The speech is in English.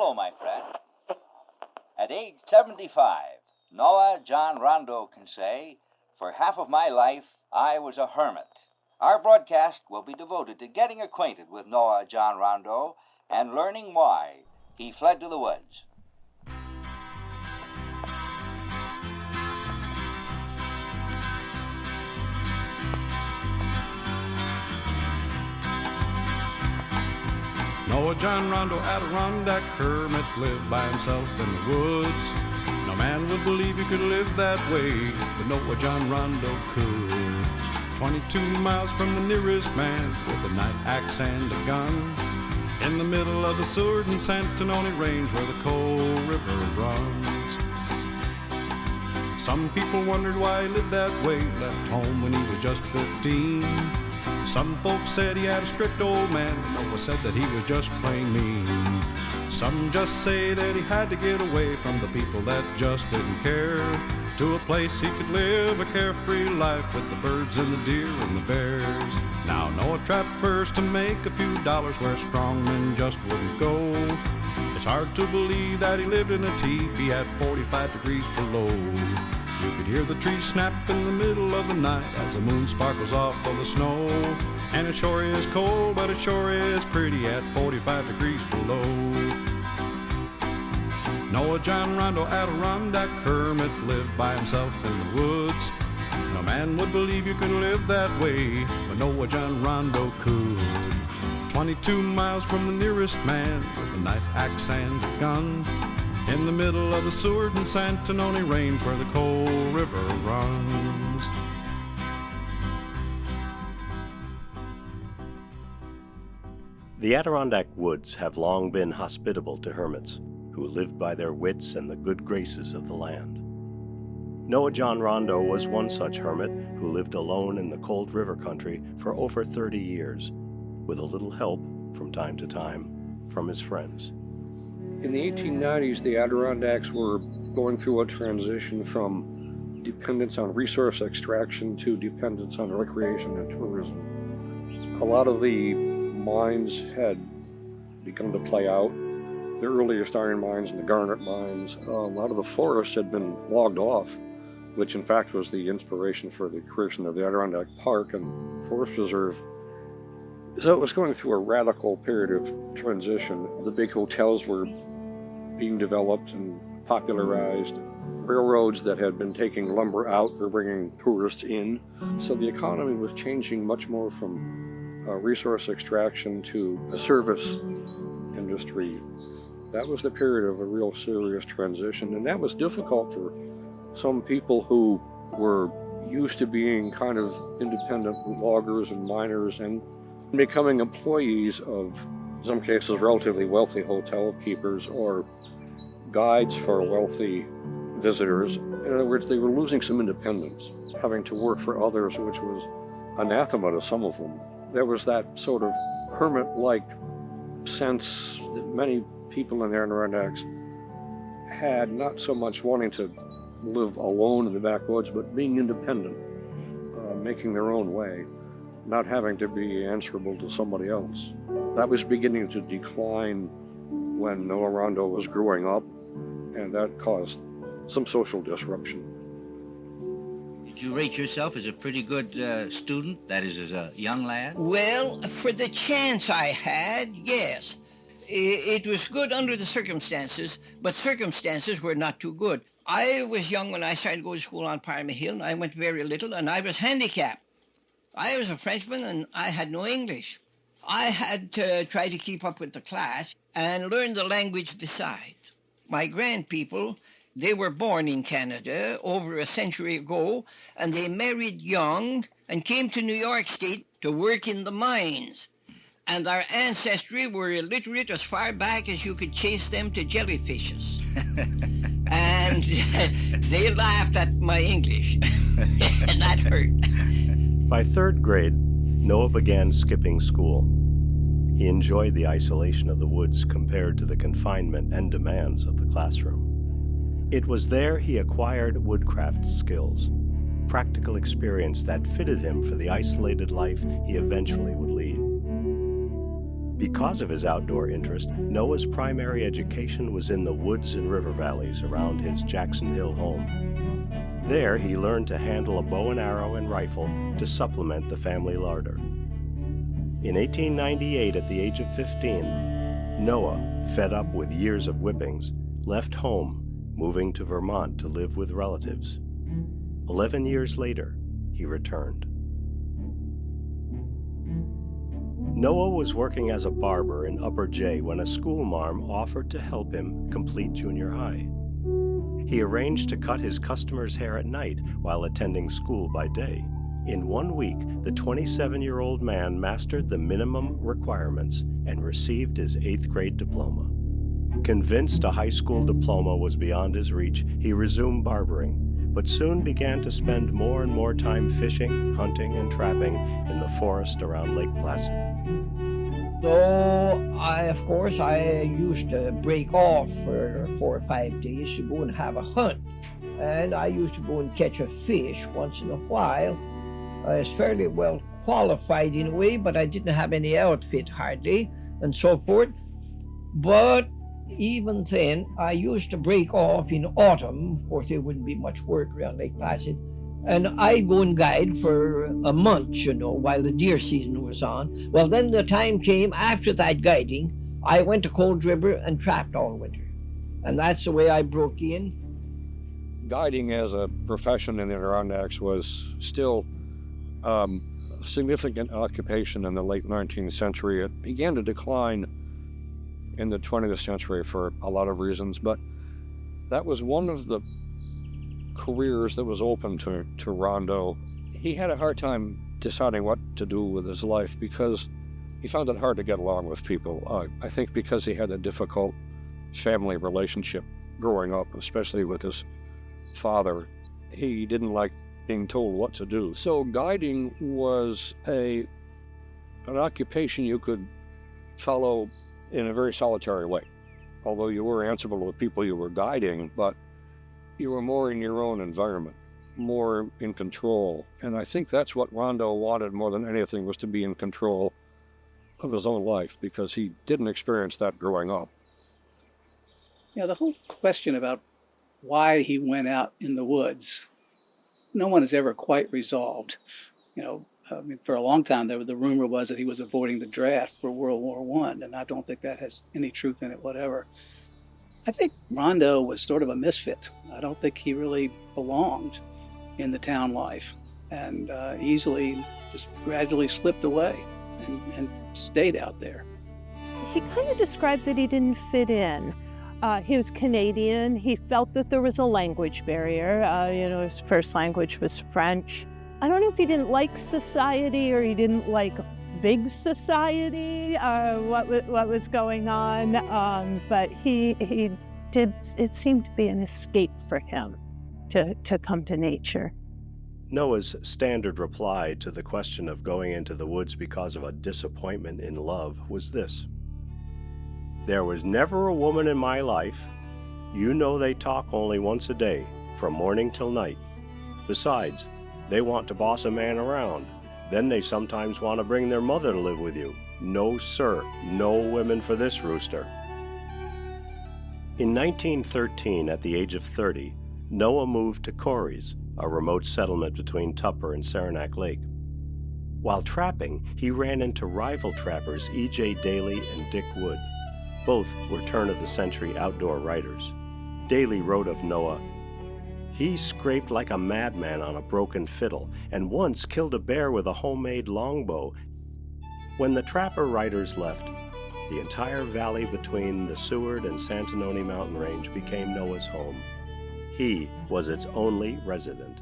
Hello, my friend. At age 75, Noah John Rondeau can say, "For half of my life, I was a hermit." Our broadcast will be devoted to getting acquainted with Noah John Rondeau and learning why he fled to the woods. Noah John Rondeau, Adirondack hermit, lived by himself in the woods. No man would believe he could live that way, but Noah John Rondeau could. 22 miles from the nearest man, with a night axe and a gun, in the middle of the Seward and Santanoni range where the Cold River runs. Some people wondered why he lived that way, left home when he was just 15. Some folks said he had a strict old man, Noah said that he was just plain mean. Some just say that he had to get away from the people that just didn't care, to a place he could live a carefree life with the birds and the deer and the bears. Now Noah trapped first to make a few dollars where strong men just wouldn't go. It's hard to believe that he lived in a teepee at 45 degrees below. You could hear the trees snap in the middle of the night as the moon sparkles off of the snow. And it sure is cold, but it sure is pretty at 45 degrees below. Noah John Rondeau, Adirondack hermit, lived by himself in the woods. No man would believe you could live that way, but Noah John Rondeau could. 22 miles from the nearest man, with a night axe and a gun, in the middle of the Seward and Santanoni range where the Cold River runs. The Adirondack woods have long been hospitable to hermits who lived by their wits and the good graces of the land. Noah John Rondeau was one such hermit who lived alone in the Cold River country for over 30 years, with a little help, from time to time, from his friends. In the 1890s, the Adirondacks were going through a transition from dependence on resource extraction to dependence on recreation and tourism. A lot of the mines had begun to play out. The earliest iron mines and the garnet mines, a lot of the forests had been logged off, which in fact was the inspiration for the creation of the Adirondack Park and Forest Reserve. So it was going through a radical period of transition. The big hotels were being developed and popularized. Railroads that had been taking lumber out were bringing tourists in. So the economy was changing much more from resource extraction to a service industry. That was the period of a real serious transition, and that was difficult for some people who were used to being kind of independent loggers and miners and becoming employees of, in some cases, relatively wealthy hotel keepers or guides for wealthy visitors. In other words, they were losing some independence, having to work for others, which was anathema to some of them. There was that sort of hermit-like sense that many people in the Adirondacks had, not so much wanting to live alone in the backwoods, but being independent, making their own way, not having to be answerable to somebody else. That was beginning to decline when Noah Rondeau was growing up, and that caused some social disruption. Did you rate yourself as a pretty good student, that is, as a young lad? Well, for the chance I had, yes. It was good under the circumstances, but circumstances were not too good. I was young when I started going to school on Parliament Hill, and I went very little, and I was handicapped. I was a Frenchman, and I had no English. I had to try to keep up with the class and learn the language besides. My grandpeople, they were born in Canada over a century ago, and they married young and came to New York State to work in the mines. And our ancestry were illiterate as far back as you could chase them to jellyfishes. And they laughed at my English, and that hurt. By third grade, Noah began skipping school. He enjoyed the isolation of the woods compared to the confinement and demands of the classroom. It was there he acquired woodcraft skills, practical experience that fitted him for the isolated life he eventually would lead. Because of his outdoor interest, Noah's primary education was in the woods and river valleys around his Jackson Hill home. There, he learned to handle a bow and arrow and rifle to supplement the family larder. In 1898, at the age of 15, Noah, fed up with years of whippings, left home, moving to Vermont to live with relatives. 11 years later, he returned. Noah was working as a barber in Upper J when a schoolmarm offered to help him complete junior high. He arranged to cut his customers' hair at night while attending school by day. In 1 week, the 27-year-old man mastered the minimum requirements and received his 8th grade diploma. Convinced a high school diploma was beyond his reach, he resumed barbering, but soon began to spend more and more time fishing, hunting, and trapping in the forest around Lake Placid. So, of course, I used to break off for 4 or 5 days to go and have a hunt. And I used to go and catch a fish once in a while. I was fairly well qualified in a way, but I didn't have any outfit hardly, and so forth. But even then, I used to break off in autumn. Of course, there wouldn't be much work around Lake Placid. And I'd go and guide for a month, while the deer season was on. Well, then the time came after that guiding, I went to Cold River and trapped all winter. And that's the way I broke in. Guiding as a profession in the Adirondacks was still a significant occupation in the late 19th century. It began to decline in the 20th century for a lot of reasons, but that was one of the careers that was open to Rondeau. He had a hard time deciding what to do with his life because he found it hard to get along with people. I think because he had a difficult family relationship growing up, especially with his father. He didn't like being told what to do. So guiding was an occupation you could follow in a very solitary way. Although you were answerable to the people you were guiding, but you were more in your own environment, more in control. And I think that's what Rondeau wanted more than anything, was to be in control of his own life, because he didn't experience that growing up. Yeah, the whole question about why he went out in the woods, no one has ever quite resolved. For a long time, the rumor was that he was avoiding the draft for World War I, and I don't think that has any truth in it, whatever. I think Rondeau was sort of a misfit. I don't think he really belonged in the town life, and easily just gradually slipped away and stayed out there. He kind of described that he didn't fit in. He was Canadian. He felt that there was a language barrier. His first language was French. I don't know if he didn't like society or he didn't like big society, what was going on, but he did. It seemed to be an escape for him to come to nature. Noah's standard reply to the question of going into the woods because of a disappointment in love was this: "There was never a woman in my life. You know they talk only once a day, from morning till night. Besides, they want to boss a man around. Then they sometimes want to bring their mother to live with you. No, sir, no women for this rooster." In 1913, at the age of 30, Noah moved to Corries, a remote settlement between Tupper and Saranac Lake. While trapping, he ran into rival trappers E.J. Daly and Dick Wood. Both were turn-of-the-century outdoor writers. Daly wrote of Noah, "He scraped like a madman on a broken fiddle, and once killed a bear with a homemade longbow." When the trapper writers left, the entire valley between the Seward and Santanoni mountain range became Noah's home. He was its only resident.